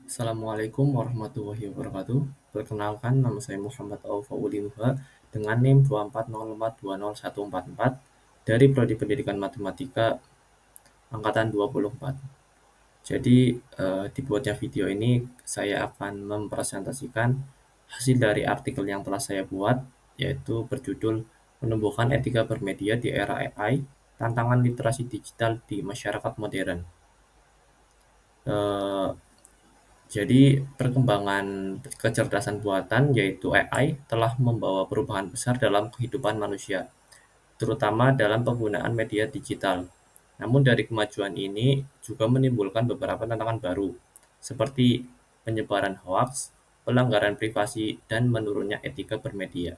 Assalamualaikum warahmatullahi wabarakatuh. Perkenalkan, nama saya Muhammad Aufa dengan NIM 240420144 dari Prodi Pendidikan Matematika angkatan 24. Jadi, dibuatnya video ini saya akan mempresentasikan hasil dari artikel yang telah saya buat, yaitu berjudul Menumbuhkan Etika Bermedia di Era AI, Tantangan Literasi Digital di Masyarakat Modern. Eh, Jadi, perkembangan kecerdasan buatan, yaitu AI, telah membawa perubahan besar dalam kehidupan manusia, terutama dalam penggunaan media digital. Namun, dari kemajuan ini juga menimbulkan beberapa tantangan baru, seperti penyebaran hoaks, pelanggaran privasi, dan menurunnya etika bermedia.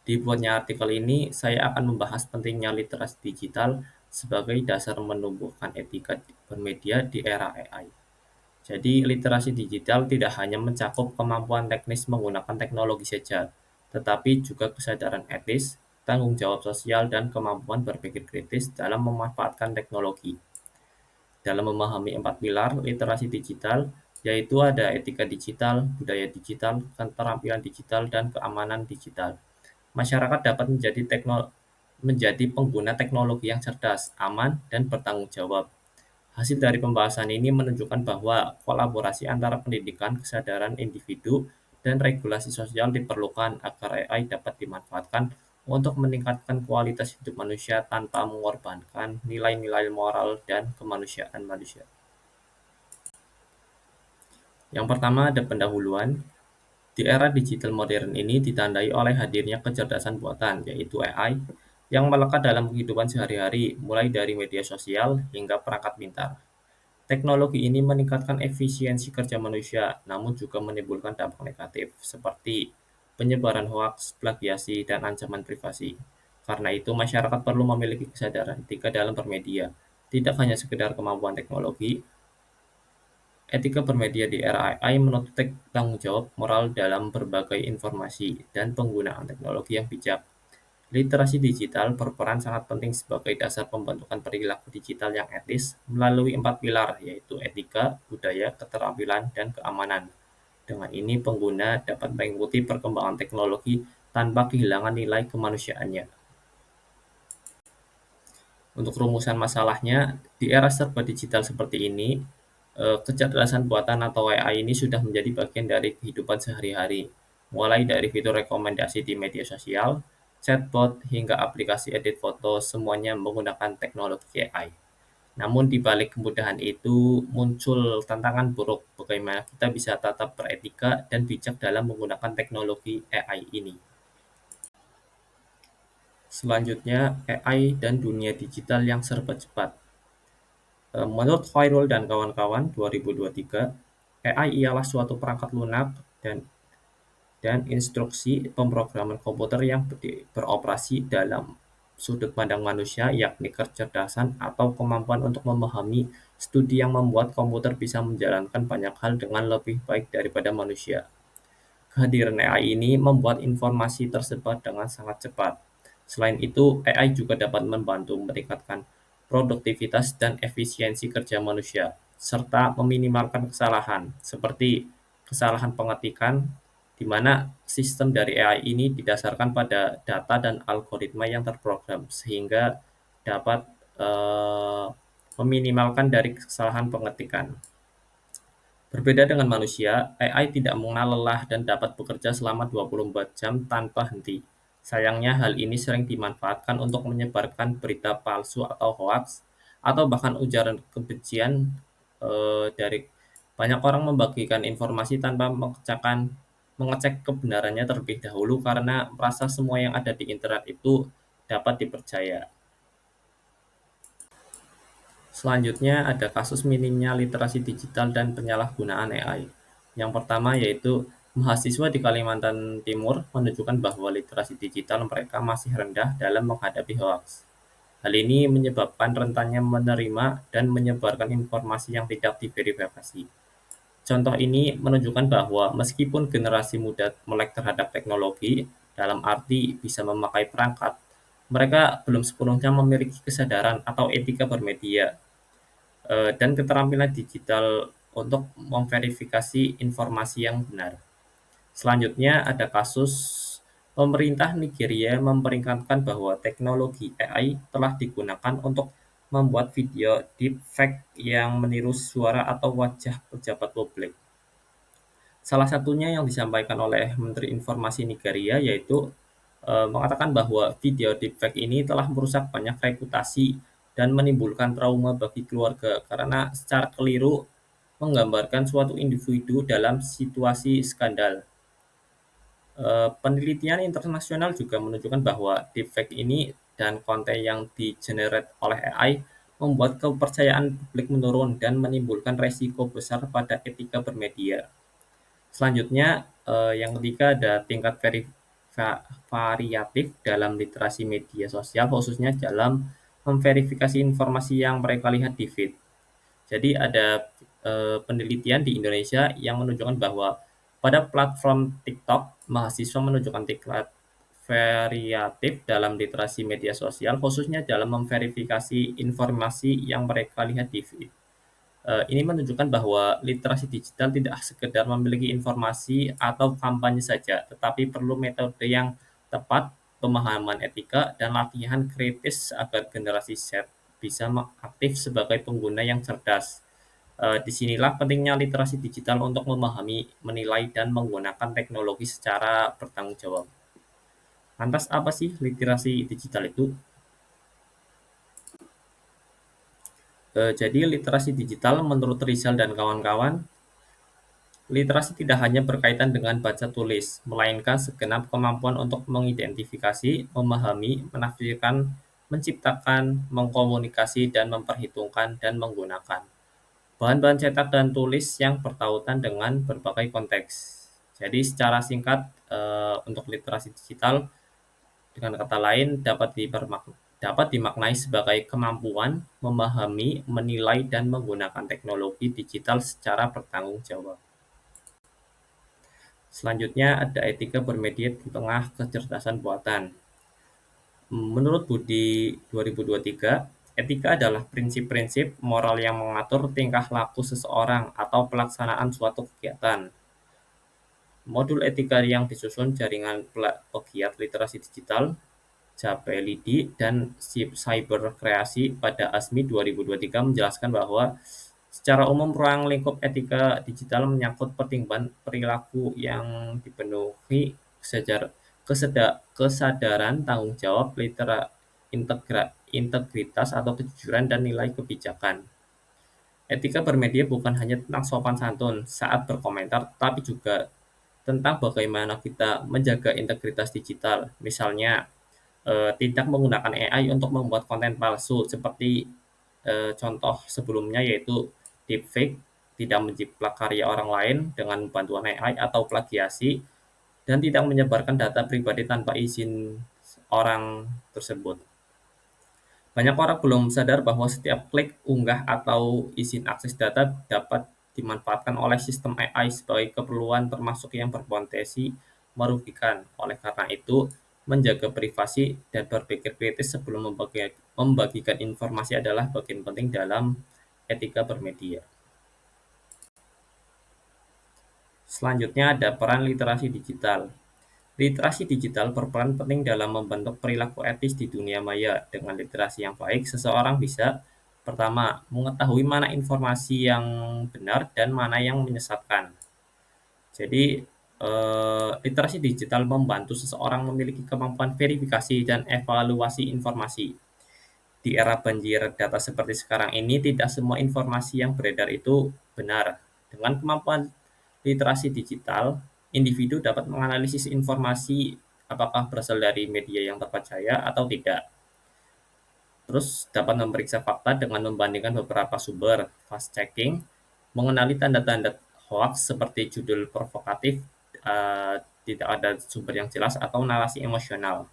Dibuatnya artikel ini, saya akan membahas pentingnya literasi digital sebagai dasar menumbuhkan etika bermedia di era AI. Jadi, literasi digital tidak hanya mencakup kemampuan teknis menggunakan teknologi saja, tetapi juga kesadaran etis, tanggung jawab sosial, dan kemampuan berpikir kritis dalam memanfaatkan teknologi. Dalam memahami 4 pilar literasi digital, yaitu ada etika digital, budaya digital, keterampilan digital, dan keamanan digital. Masyarakat dapat menjadi pengguna teknologi yang cerdas, aman, dan bertanggung jawab. Hasil dari pembahasan ini menunjukkan bahwa kolaborasi antara pendidikan, kesadaran individu, dan regulasi sosial diperlukan agar AI dapat dimanfaatkan untuk meningkatkan kualitas hidup manusia tanpa mengorbankan nilai-nilai moral dan kemanusiaan manusia. Yang pertama ada pendahuluan. Di era digital modern ini ditandai oleh hadirnya kecerdasan buatan, yaitu AI, yang melekat dalam kehidupan sehari-hari, mulai dari media sosial hingga perangkat pintar. Teknologi ini meningkatkan efisiensi kerja manusia, namun juga menimbulkan dampak negatif seperti penyebaran hoaks, plagiasi, dan ancaman privasi. Karena itu, masyarakat perlu memiliki kesadaran etika dalam bermedia, tidak hanya sekedar kemampuan teknologi. Etika bermedia di era AI menuntut tanggung jawab moral dalam berbagai informasi dan penggunaan teknologi yang bijak. Literasi digital berperan sangat penting sebagai dasar pembentukan perilaku digital yang etis melalui 4 pilar, yaitu etika, budaya, keterampilan, dan keamanan. Dengan ini, pengguna dapat mengikuti perkembangan teknologi tanpa kehilangan nilai kemanusiaannya. Untuk rumusan masalahnya, di era serba digital seperti ini, kecerdasan buatan atau AI ini sudah menjadi bagian dari kehidupan sehari-hari, mulai dari fitur rekomendasi di media sosial, chatbot, hingga aplikasi edit foto, semuanya menggunakan teknologi AI. Namun di balik kemudahan itu muncul tantangan buruk bagaimana kita bisa tetap beretika dan bijak dalam menggunakan teknologi AI ini. Selanjutnya, AI dan dunia digital yang serba cepat. Menurut Khairul dan kawan-kawan 2023, AI ialah suatu perangkat lunak dan instruksi pemrograman komputer yang beroperasi dalam sudut pandang manusia, yakni kecerdasan atau kemampuan untuk memahami studi yang membuat komputer bisa menjalankan banyak hal dengan lebih baik daripada manusia. Kehadiran AI ini membuat informasi tersebar dengan sangat cepat. Selain itu, AI juga dapat membantu meningkatkan produktivitas dan efisiensi kerja manusia, serta meminimalkan kesalahan, seperti kesalahan pengetikan, di mana sistem dari AI ini didasarkan pada data dan algoritma yang terprogram, sehingga dapat eh, meminimalkan dari kesalahan pengetikan. Berbeda dengan manusia, AI tidak mengenal lelah dan dapat bekerja selama 24 jam tanpa henti. Sayangnya hal ini sering dimanfaatkan untuk menyebarkan berita palsu atau hoaks, atau bahkan ujaran kebencian. Dari banyak orang membagikan informasi tanpa mengecek kebenarannya terlebih dahulu karena merasa semua yang ada di internet itu dapat dipercaya. Selanjutnya ada kasus minimnya literasi digital dan penyalahgunaan AI. Yang pertama yaitu mahasiswa di Kalimantan Timur menunjukkan bahwa literasi digital mereka masih rendah dalam menghadapi hoaks. Hal ini menyebabkan rentannya menerima dan menyebarkan informasi yang tidak diverifikasi. Contoh ini menunjukkan bahwa meskipun generasi muda melek terhadap teknologi, dalam arti bisa memakai perangkat, mereka belum sepenuhnya memiliki kesadaran atau etika bermedia dan keterampilan digital untuk memverifikasi informasi yang benar. Selanjutnya ada kasus pemerintah Nigeria memperingatkan bahwa teknologi AI telah digunakan untuk membuat video deepfake yang meniru suara atau wajah pejabat publik. Salah satunya yang disampaikan oleh Menteri Informasi Nigeria yaitu mengatakan bahwa video deepfake ini telah merusak banyak reputasi dan menimbulkan trauma bagi keluarga karena secara keliru menggambarkan suatu individu dalam situasi skandal. Penelitian internasional juga menunjukkan bahwa deepfake ini dan konten yang di-generate oleh AI membuat kepercayaan publik menurun dan menimbulkan resiko besar pada etika bermedia. Selanjutnya, yang ketiga ada tingkat variatif dalam literasi media sosial, khususnya dalam memverifikasi informasi yang mereka lihat di feed. Jadi ada penelitian di Indonesia yang menunjukkan bahwa pada platform TikTok, mahasiswa menunjukkan tingkat variatif dalam literasi media sosial, khususnya dalam memverifikasi informasi yang mereka lihat di feed. Ini menunjukkan bahwa literasi digital tidak sekedar memiliki informasi atau kampanye saja, tetapi perlu metode yang tepat, pemahaman etika, dan latihan kritis agar generasi Z bisa aktif sebagai pengguna yang cerdas. Disinilah pentingnya literasi digital untuk memahami, menilai, dan menggunakan teknologi secara bertanggung jawab. Lantas apa sih literasi digital itu? Jadi literasi digital menurut Rizal dan kawan-kawan, literasi tidak hanya berkaitan dengan baca tulis, melainkan segenap kemampuan untuk mengidentifikasi, memahami, menafsirkan, menciptakan, mengkomunikasi, dan memperhitungkan dan menggunakan bahan-bahan cetak dan tulis yang bertautan dengan berbagai konteks. Jadi secara singkat, untuk literasi digital dengan kata lain dapat dimaknai sebagai kemampuan memahami, menilai, dan menggunakan teknologi digital secara bertanggung jawab. Selanjutnya ada etika bermedia di tengah kecerdasan buatan. Menurut Budi 2023, etika adalah prinsip-prinsip moral yang mengatur tingkah laku seseorang atau pelaksanaan suatu kegiatan. Modul etika yang disusun jaringan pegiat literasi digital, Japelidi, dan Cyber Kreasi pada ASMI 2023 menjelaskan bahwa secara umum ruang lingkup etika digital menyangkut pertimbangan perilaku yang dipenuhi kesadaran, tanggung jawab, integritas atau kejujuran, dan nilai kebijakan. Etika bermedia bukan hanya tentang sopan santun saat berkomentar, tapi juga tentang bagaimana kita menjaga integritas digital. Misalnya, tidak menggunakan AI untuk membuat konten palsu seperti contoh sebelumnya yaitu deepfake, tidak menjiplak karya orang lain dengan bantuan AI atau plagiasi, dan tidak menyebarkan data pribadi tanpa izin orang tersebut. Banyak orang belum sadar bahwa setiap klik, unggah, atau izin akses data dapat dimanfaatkan oleh sistem AI sebagai keperluan termasuk yang berpotensi merugikan. Oleh karena itu, menjaga privasi dan berpikir kritis sebelum membagikan informasi adalah bagian penting dalam etika bermedia. Selanjutnya ada peran literasi digital. Literasi digital berperan penting dalam membentuk perilaku etis di dunia maya. Dengan literasi yang baik, seseorang bisa pertama, mengetahui mana informasi yang benar dan mana yang menyesatkan. Jadi, literasi digital membantu seseorang memiliki kemampuan verifikasi dan evaluasi informasi. Di era banjir data seperti sekarang ini, tidak semua informasi yang beredar itu benar. Dengan kemampuan literasi digital, individu dapat menganalisis informasi apakah berasal dari media yang terpercaya atau tidak. Terus dapat memeriksa fakta dengan membandingkan beberapa sumber, fast-checking, mengenali tanda-tanda hoax seperti judul provokatif, tidak ada sumber yang jelas, atau narasi emosional.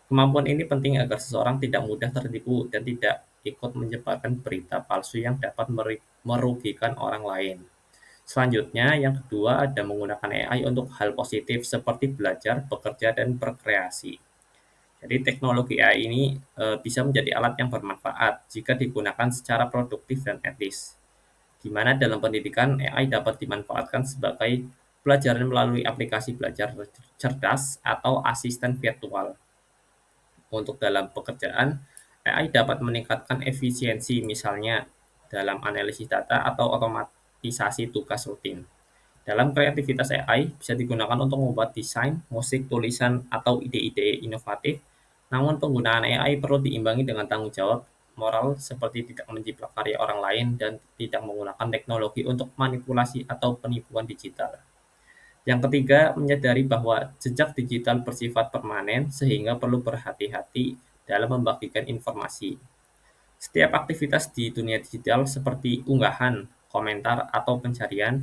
Kemampuan ini penting agar seseorang tidak mudah tertipu dan tidak ikut menyebarkan berita palsu yang dapat merugikan orang lain. Selanjutnya, yang kedua ada menggunakan AI untuk hal positif seperti belajar, bekerja, dan berkreasi. Jadi teknologi AI ini bisa menjadi alat yang bermanfaat jika digunakan secara produktif dan etis. di mana dalam pendidikan AI dapat dimanfaatkan sebagai pelajaran melalui aplikasi belajar cerdas atau asisten virtual. Untuk dalam pekerjaan, AI dapat meningkatkan efisiensi misalnya dalam analisis data atau otomatisasi tugas rutin. Dalam kreativitas AI bisa digunakan untuk membuat desain, musik, tulisan, atau ide-ide inovatif. Namun penggunaan AI perlu diimbangi dengan tanggung jawab moral seperti tidak menjiplak karya orang lain dan tidak menggunakan teknologi untuk manipulasi atau penipuan digital. Yang ketiga, menyadari bahwa jejak digital bersifat permanen sehingga perlu berhati-hati dalam membagikan informasi. Setiap aktivitas di dunia digital seperti unggahan, komentar, atau pencarian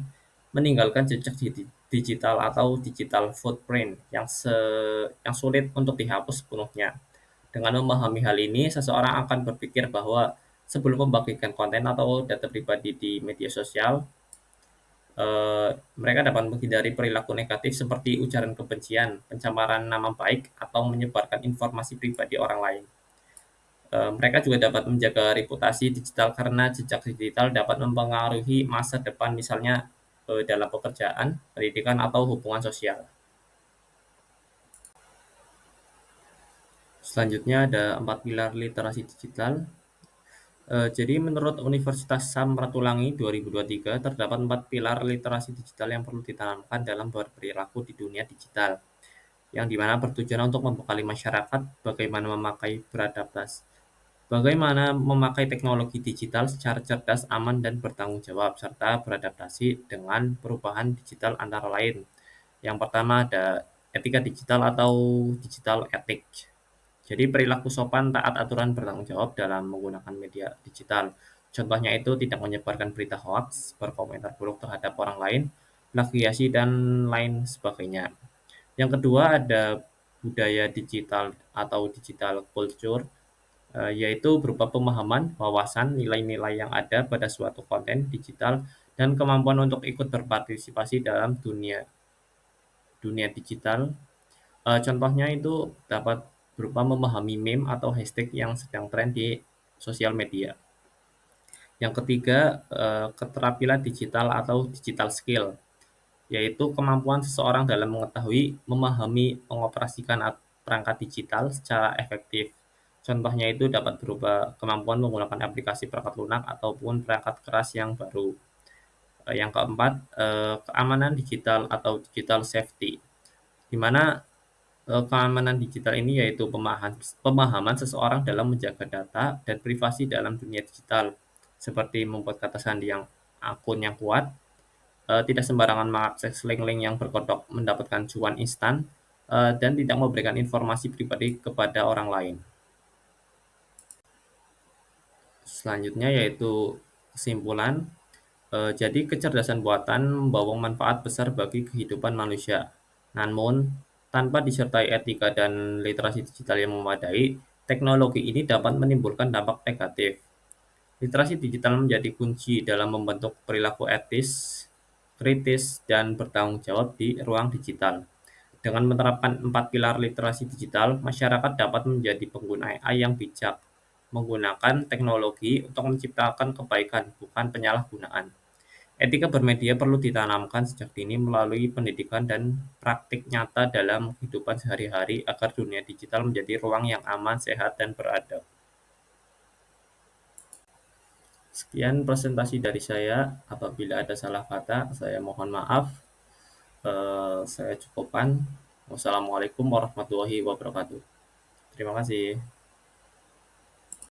meninggalkan jejak digital atau digital footprint yang sulit untuk dihapus sepenuhnya. Dengan memahami hal ini, seseorang akan berpikir bahwa sebelum membagikan konten atau data pribadi di media sosial, mereka dapat menghindari perilaku negatif seperti ujaran kebencian, pencemaran nama baik, atau menyebarkan informasi pribadi orang lain. Mereka juga dapat menjaga reputasi digital karena jejak digital dapat mempengaruhi masa depan misalnya dalam pekerjaan, pendidikan, atau hubungan sosial. Selanjutnya ada 4 pilar literasi digital. Jadi menurut Universitas Samratulangi 2023 terdapat 4 pilar literasi digital yang perlu ditanamkan dalam berperilaku di dunia digital, yang dimana bertujuan untuk membekali masyarakat bagaimana memakai teknologi digital secara cerdas, aman, dan bertanggung jawab, serta beradaptasi dengan perubahan digital antara lain. Yang pertama ada etika digital atau digital ethics. Jadi perilaku sopan, taat aturan, bertanggung jawab dalam menggunakan media digital. Contohnya itu tidak menyebarkan berita hoax, berkomentar buruk terhadap orang lain, plagiasi, dan lain sebagainya. Yang kedua ada budaya digital atau digital culture, yaitu berupa pemahaman, wawasan, nilai-nilai yang ada pada suatu konten digital, dan kemampuan untuk ikut berpartisipasi dalam dunia dunia digital. Contohnya itu dapat berupa memahami meme atau hashtag yang sedang tren di sosial media. Yang ketiga, keterampilan digital atau digital skill, yaitu kemampuan seseorang dalam mengetahui, memahami, mengoperasikan perangkat digital secara efektif. Contohnya itu dapat berupa kemampuan menggunakan aplikasi perangkat lunak ataupun perangkat keras yang baru. Yang keempat, keamanan digital atau digital safety, di mana keamanan digital ini yaitu pemahaman seseorang dalam menjaga data dan privasi dalam dunia digital, seperti membuat kata sandi yang akun yang kuat, tidak sembarangan mengakses link-link yang berkedok mendapatkan cuan instan, dan tidak memberikan informasi pribadi kepada orang lain. Selanjutnya yaitu kesimpulan, jadi kecerdasan buatan membawa manfaat besar bagi kehidupan manusia. Namun, tanpa disertai etika dan literasi digital yang memadai, teknologi ini dapat menimbulkan dampak negatif. Literasi digital menjadi kunci dalam membentuk perilaku etis, kritis, dan bertanggung jawab di ruang digital. Dengan menerapkan 4 pilar literasi digital, masyarakat dapat menjadi pengguna AI yang bijak, menggunakan teknologi untuk menciptakan kebaikan, bukan penyalahgunaan. Etika bermedia perlu ditanamkan sejak dini melalui pendidikan dan praktik nyata dalam kehidupan sehari-hari agar dunia digital menjadi ruang yang aman, sehat, dan beradab. Sekian presentasi dari saya. Apabila ada salah kata, saya mohon maaf. Saya cukupkan. Wassalamualaikum warahmatullahi wabarakatuh. Terima kasih.